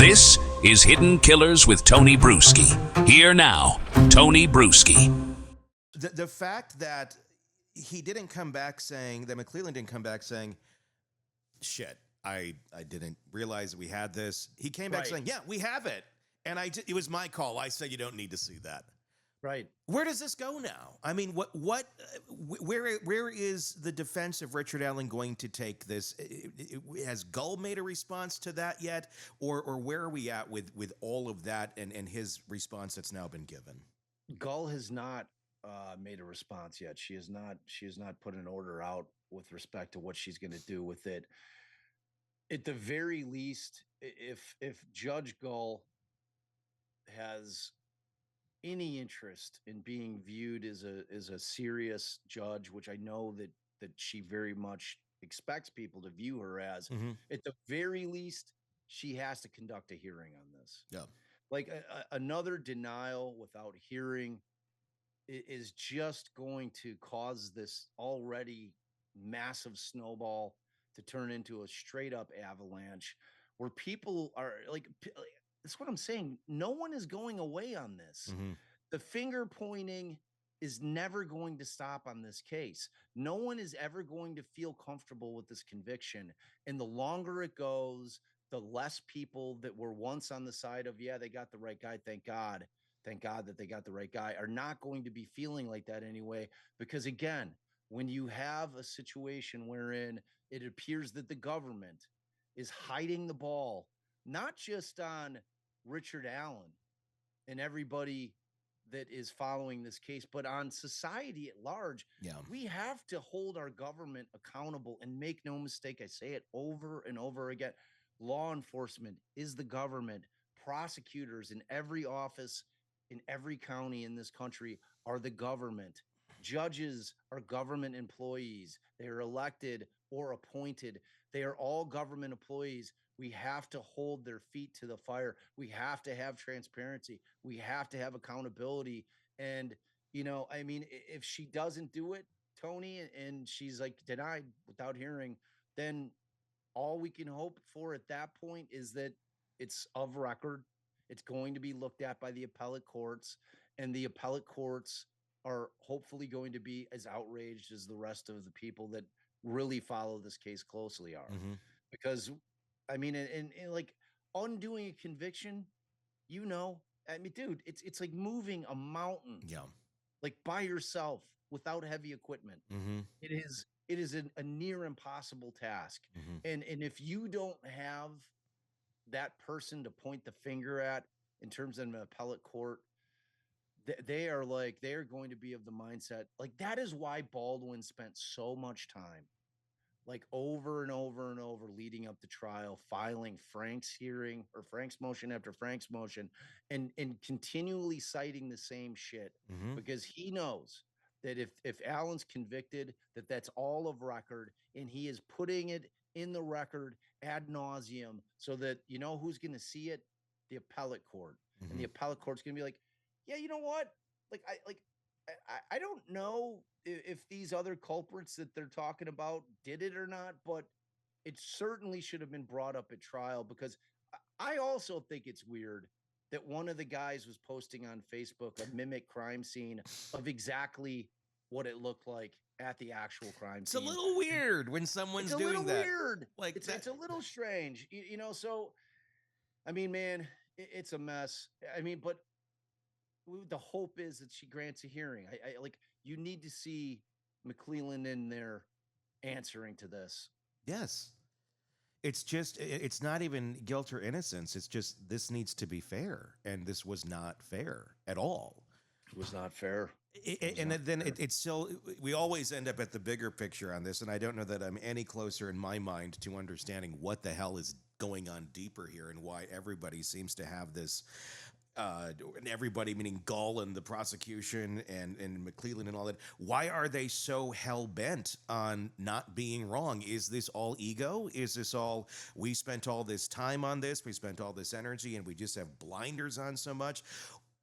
This is Hidden Killers with Tony Brueski. Here now, Tony Brueski. The fact that he didn't come back saying, that McClelland didn't come back saying, shit, I didn't realize that we had this. He came back saying, yeah, we have it. And it was my call. I said, you don't need to see that. Right. Where does this go now? I mean, where is the defense of Richard Allen going to take this? Has Gull made a response to that yet? Or where are we at with all of that and his response that's now been given? Gull has not made a response yet. She has not put an order out with respect to what she's going to do with it. At the very least, if Judge Gull has any interest in being viewed as a serious judge, which I know that she very much expects people to view her as, at the very least, she has to conduct a hearing on this. Yeah. Like another denial without hearing is just going to cause this already massive snowball to turn into a straight up avalanche where people are like, that's what I'm saying. No one is going away on this. The finger pointing is never going to stop on this case. No one is ever going to feel comfortable with this conviction. And the longer it goes, the less people that were once on the side of, yeah, they got the right guy. Thank God that they got the right guy, are not going to be feeling like that anyway. Because again, when you have a situation wherein it appears that the government is hiding the ball, not just on Richard Allen and everybody that is following this case, but on society at large, we have to hold our government accountable. And make no mistake, I say it over and over again, law enforcement is the government. Prosecutors in every office, in every county in this country are the government. Judges are government employees. They are elected or appointed. They are all government employees. We have to hold their feet to the fire. We have to have transparency. We have to have accountability. And, I mean, if she doesn't do it, Tony, and she's like denied without hearing, then all we can hope for at that point is that it's of record. It's going to be looked at by the appellate courts, and the appellate courts are hopefully going to be as outraged as the rest of the people that really follow this case closely are. Because I mean, and like undoing a conviction, I mean, dude, it's like moving a mountain, like by yourself without heavy equipment. It is a near impossible task. And if you don't have that person to point the finger at in terms of an appellate court, they are going to be of the mindset, like that is why Baldwin spent so much time, like over and over and over leading up to trial, filing Frank's motion after Frank's motion, and continually citing the same shit, because he knows that if Allen's convicted, that's all of record, and he is putting it in the record ad nauseum, so that who's going to see it? The appellate court. And the appellate court's going to be like, yeah, you know what? I don't know if these other culprits that they're talking about did it or not, but it certainly should have been brought up at trial, because I also think it's weird that one of the guys was posting on Facebook a mimic crime scene of exactly what it looked like at the actual crime scene. It's a little weird when someone's doing that. Weird. Like it's a little strange, so I mean, man, it's a mess. I mean, but the hope is that she grants a hearing. I like, you need to see McClelland in there answering to this. Yes. It's not even guilt or innocence. It's just, this needs to be fair. And this was not fair at all. It was not fair. It's still, we always end up at the bigger picture on this. And I don't know that I'm any closer in my mind to understanding what the hell is going on deeper here and why everybody seems to have this, and everybody, meaning Gull and the prosecution and McClelland and all that, why are they so hell-bent on not being wrong? Is this all ego? Is this all, we spent all this time on this, we spent all this energy, and we just have blinders on so much?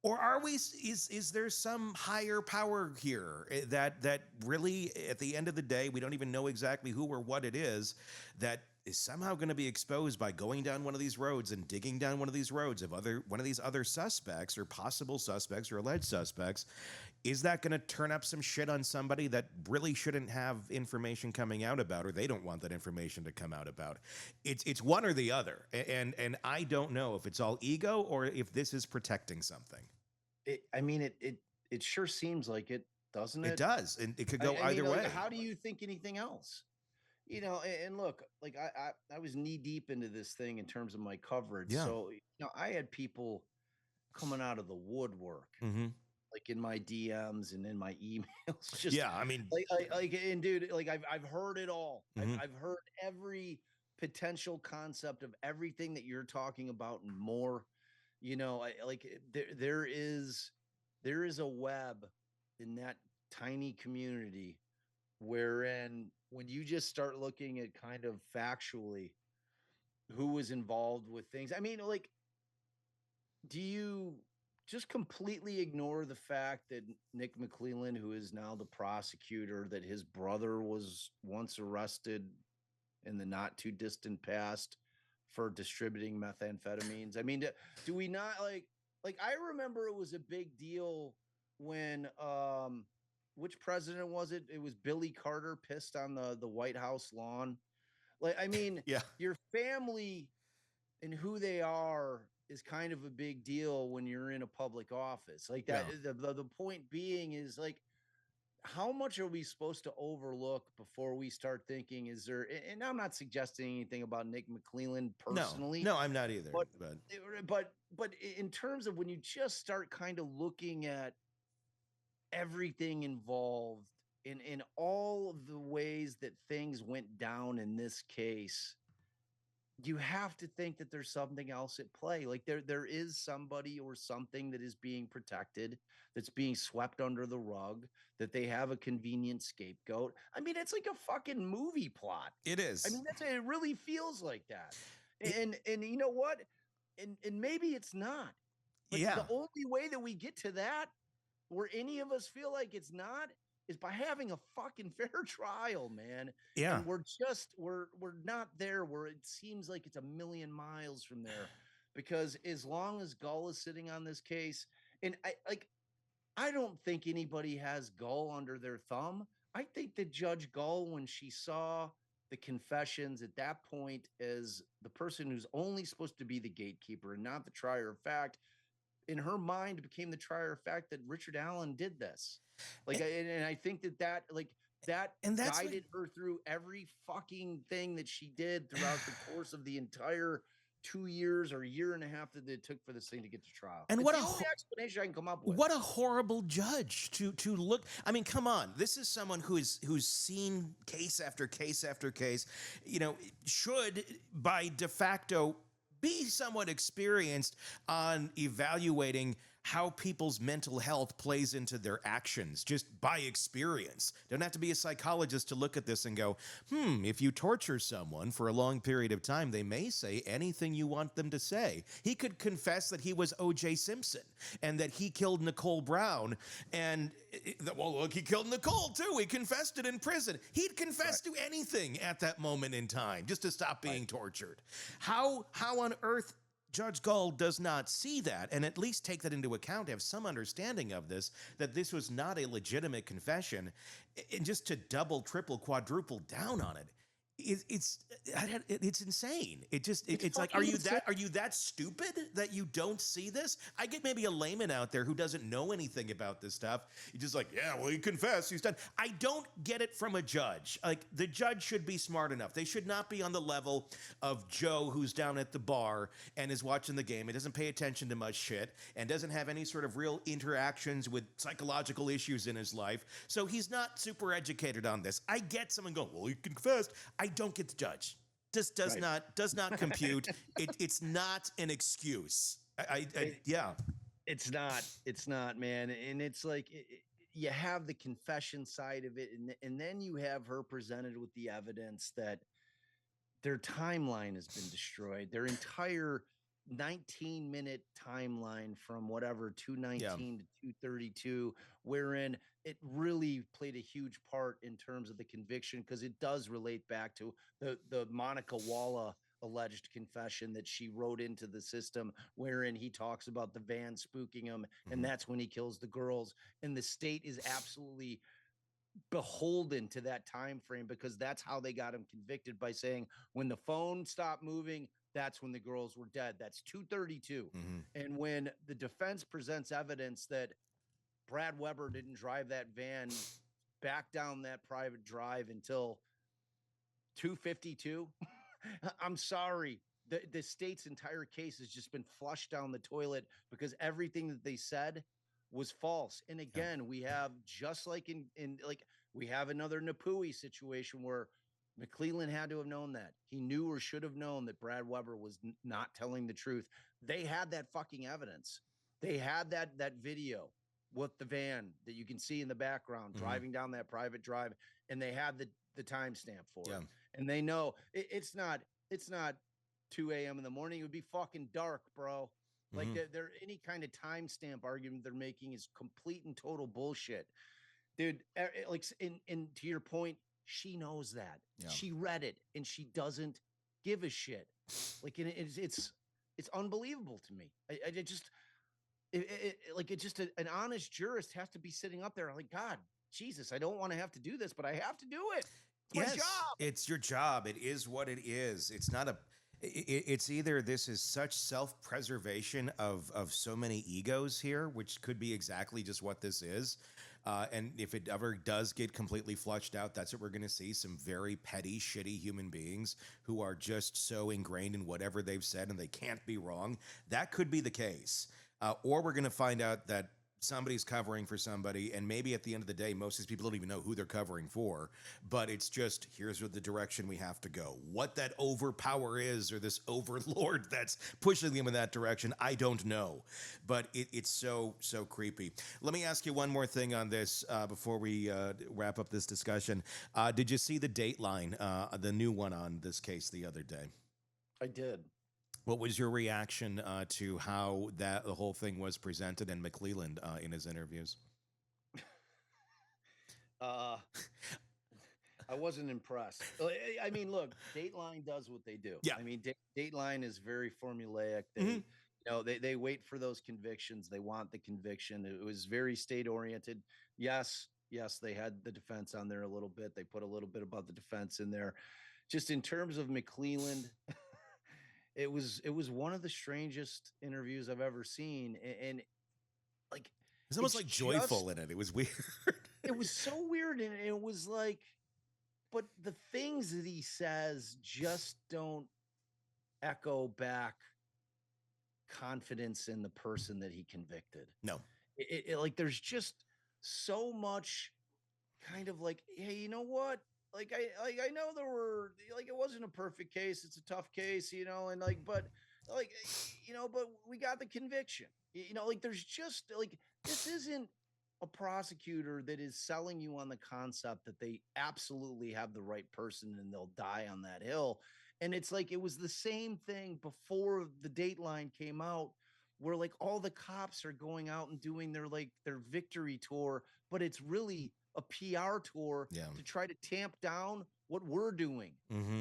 Or are we, is there some higher power here that really, at the end of the day, we don't even know exactly who or what it is, that is somehow going to be exposed by going down one of these roads and digging down one of these roads of one of these other suspects or possible suspects or alleged suspects. Is that going to turn up some shit on somebody that really shouldn't have information coming out about, or they don't want that information to come out about? It's one or the other, and I don't know if it's all ego or if this is protecting something. It sure seems like it, doesn't it? It does, and it could go either like, way. how do you think anything else? And look, like I was knee deep into this thing in terms of my coverage. Yeah. So, I had people coming out of the woodwork, Mm-hmm. like in my DMs and in my emails. Just Yeah, I mean, and dude, like I've heard it all. Mhm. I've heard every potential concept of everything that you're talking about and more. There is a web in that tiny community wherein when you just start looking at kind of factually who was involved with things. I mean, like, do you just completely ignore the fact that Nick McClelland, who is now the prosecutor, that his brother was once arrested in the not too distant past for distributing methamphetamines? I mean, do we not like I remember it was a big deal when which president was it? It was Billy Carter pissed on the White House lawn. Like, I mean, Yeah. your family and who they are is kind of a big deal when you're in a public office. Like that, Yeah. the point being is like, how much are we supposed to overlook before we start thinking, is there, and I'm not suggesting anything about Nick McClelland personally. No, I'm not either. But But but in terms of when you just start kind of looking at everything involved in all of the ways that things went down in this case, you have to think that there's something else at play. Like there is somebody or something that is being protected, that's being swept under the rug, that they have a convenient scapegoat. I mean, it's like a fucking movie plot. it is. I mean, it really feels like that. It- And you know what? And maybe it's not. But Yeah. the only way that we get to that, where any of us feel like it's not, is by having a fucking fair trial, man. Yeah. And we're not there where it seems like it's a million miles from there. Because as long as Gull is sitting on this case, and I don't think anybody has Gull under their thumb. I think that Judge Gull, when she saw the confessions at that point as the person who's only supposed to be the gatekeeper and not the trier of fact, in her mind became the trier of fact that Richard Allen did this. Like, and I think that And that's guided her through every fucking thing that she did throughout the course of the entire 2 years or year and a half that it took for this thing to get to trial. And it's what the a only explanation I can come up with. What a horrible judge to look. I mean, come on. This is someone who's seen case after case after case. Should by de facto be somewhat experienced on evaluating how people's mental health plays into their actions just by experience. Don't have to be a psychologist to look at this and go, if you torture someone for a long period of time, they may say anything you want them to say. He could confess that he was O.J. Simpson and that he killed Nicole Brown. And, well, look, he killed Nicole too. He confessed it in prison. He'd confess to anything at that moment in time just to stop being tortured. How on earth Judge Gull does not see that and at least take that into account, have some understanding of this, that this was not a legitimate confession, and just to double, triple, quadruple down on it. It's insane. It's like, are you that stupid that you don't see this? I get maybe a layman out there who doesn't know anything about this stuff. He's just like, yeah, well, he confessed, he's done. I don't get it from a judge. Like, the judge should be smart enough. They should not be on the level of Joe, who's down at the bar and is watching the game and doesn't pay attention to much shit and doesn't have any sort of real interactions with psychological issues in his life. So he's not super educated on this. I get someone going, well, he confessed. I don't get the judge. Just does not compute. It's not an excuse. Yeah. It's not, man. And it's like, you have the confession side of it. And then you have her presented with the evidence that their timeline has been destroyed. Their entire 19-minute timeline from whatever Yeah. 219 to 232, wherein it really played a huge part in terms of the conviction, because it does relate back to the Monica Walla alleged confession that she wrote into the system, wherein he talks about the van spooking him, and that's when he kills the girls. And the state is absolutely beholden to that time frame, because that's how they got him convicted, by saying when the phone stopped moving, that's when the girls were dead. That's 232. And when the defense presents evidence that Brad Weber didn't drive that van back down that private drive until 252, I'm sorry, the state's entire case has just been flushed down the toilet, because everything that they said was false. And again, we have, just like in like, we have another Napui situation where McClelland had to have known that. He knew or should have known that Brad Weber was not telling the truth. They had that fucking evidence. They had that video with the van that you can see in the background driving down that private drive, and they had the timestamp for it. And they know it's not 2 a.m. in the morning. It would be fucking dark, bro. Like they're any kind of timestamp argument they're making is complete and total bullshit, dude. Like, in to your point, she knows that. She read it and she doesn't give a shit. Like, and it's unbelievable to me. I just like, it's just an honest jurist has to be sitting up there like, God, Jesus, I don't want to have to do this, but I have to do it. It's my job. It's your job. It is what it is. It's not a. It's either this is such self-preservation of so many egos here, which could be exactly just what this is. And if it ever does get completely flushed out, that's what we're going to see. Some very petty, shitty human beings who are just so ingrained in whatever they've said and they can't be wrong. That could be the case. Or we're going to find out that somebody's covering for somebody, and maybe at the end of the day, most of these people don't even know who they're covering for, but it's just, here's the direction we have to go. What that overpower is, or this overlord that's pushing them in that direction, I don't know, but it's so creepy. Let me ask you one more thing on this before we wrap up this discussion. Did you see the Dateline, the new one on this case the other day? I did. What was your reaction to how the whole thing was presented and McClelland in his interviews? I wasn't impressed. I mean, look, Dateline does what they do. Yeah. I mean, Dateline is very formulaic. They, they wait for those convictions. They want the conviction. It was very state oriented. Yes, they had the defense on there a little bit. They put a little bit about the defense in there. Just in terms of McClelland, it was one of the strangest interviews I've ever seen, and like, it's almost like joyful in it. It was weird. It was so weird, and it was like, but the things that he says just don't echo back confidence in the person that he convicted. No, like, there's just so much kind of like, hey, you know what? Like, I know there were, like, it wasn't a perfect case. It's a tough case, and like, but like, but we got the conviction, like, there's just like, this isn't a prosecutor that is selling you on the concept that they absolutely have the right person and they'll die on that hill. And it's like, it was the same thing before the Dateline came out, where like all the cops are going out and doing their victory tour, but it's really a PR tour to try to tamp down what we're doing.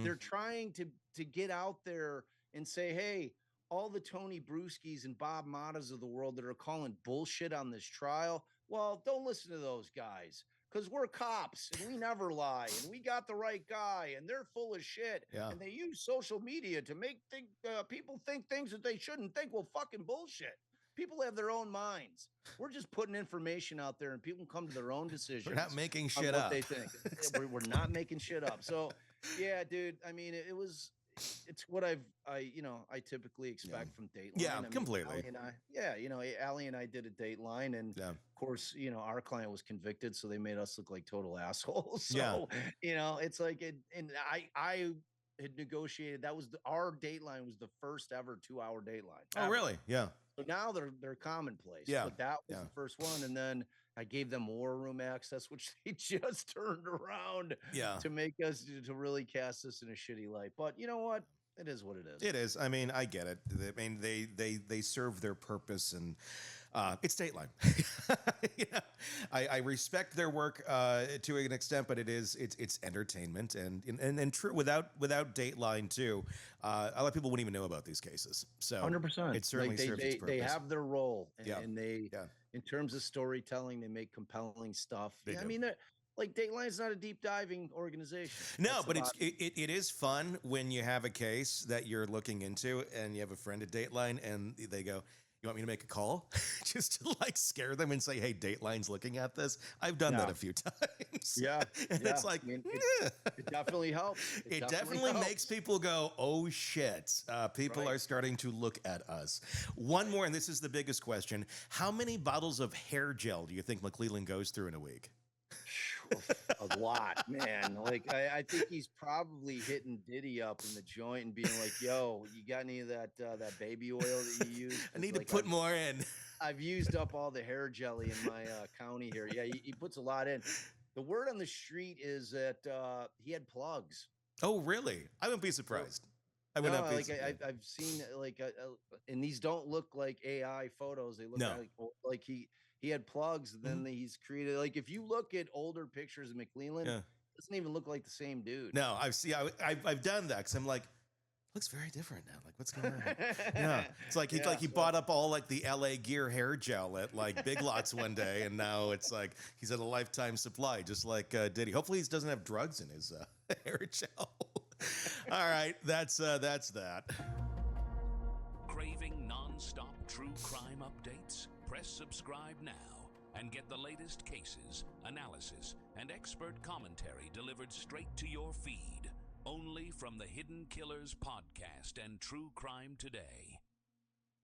They're trying to get out there and say, hey, all the Tony Brueskis and Bob Mottas of the world that are calling bullshit on this trial, well, don't listen to those guys, because we're cops and we never lie, and we got the right guy, and they're full of shit. And they use social media to make people think things that they shouldn't think. Well, fucking bullshit. People have their own minds. We're just putting information out there, and people come to their own decisions. We're not making shit up. They think. We're not making shit up. So, yeah, dude. I mean, it's what I typically expect from Dateline. Yeah, I mean, completely. Allie and I did a Dateline, and of course, our client was convicted, so they made us look like total assholes. So, it's like, and I had negotiated. That was our Dateline was the first ever 2-hour Dateline. Oh, really? Yeah. So now they're commonplace. Yeah. But that was the first one. And then I gave them war room access, which they just turned around to make us, to really cast us in a shitty light. But you know what? It is what it is. It is. I mean, I get it. I mean, they serve their purpose, and it's Dateline. You know, I respect their work to an extent, but it's entertainment, and true without Dateline too. A lot of people wouldn't even know about these cases. So 100%. it certainly serves its purpose. They have their role, and, Yeah. and they, Yeah. in terms of storytelling, they make compelling stuff. They Yeah, I do. mean, like Dateline's not a deep diving organization. No, That's but the bottom- it is fun when you have a case that you're looking into and you have a friend at Dateline and they go, "You want me to make a call?" Just to like scare them and say, "Hey, Dateline's looking at this." I've done that Yeah. a few times. Yeah, And yeah. it's like, I mean, "Eh." it definitely helps. It definitely helps. makes people go, "Oh shit!" People Right. are starting to look at us. One more, and this is the biggest question: how many bottles of hair gel do you think McClellan goes through in a week? A lot, man. Like I think he's probably hitting Diddy up in the joint and being like, "Yo, you got any of that baby oil that you use?" I need to put more in. I've used up all the hair jelly in my county here. Yeah, he puts a lot in. The word on the street is that he had plugs. Oh, really? I wouldn't be surprised. I would No, not be like surprised. I've seen like, and these don't look like AI photos. They look No. like he had plugs. And then he's created, like, if you look at older pictures of McClellan, Yeah. it doesn't even look like the same dude. No, I've done that because I'm like, looks very different now. Like, what's going on? Yeah, it's like he bought up all like the LA Gear hair gel at like Big Lots one day, and now it's like he's at a lifetime supply, just like Diddy. Hopefully, he doesn't have drugs in his hair gel. All right, that's that. Craving non-stop true crime updates? Press subscribe now and get the latest cases, analysis, and expert commentary delivered straight to your feed. Only from the Hidden Killers podcast and True Crime Today.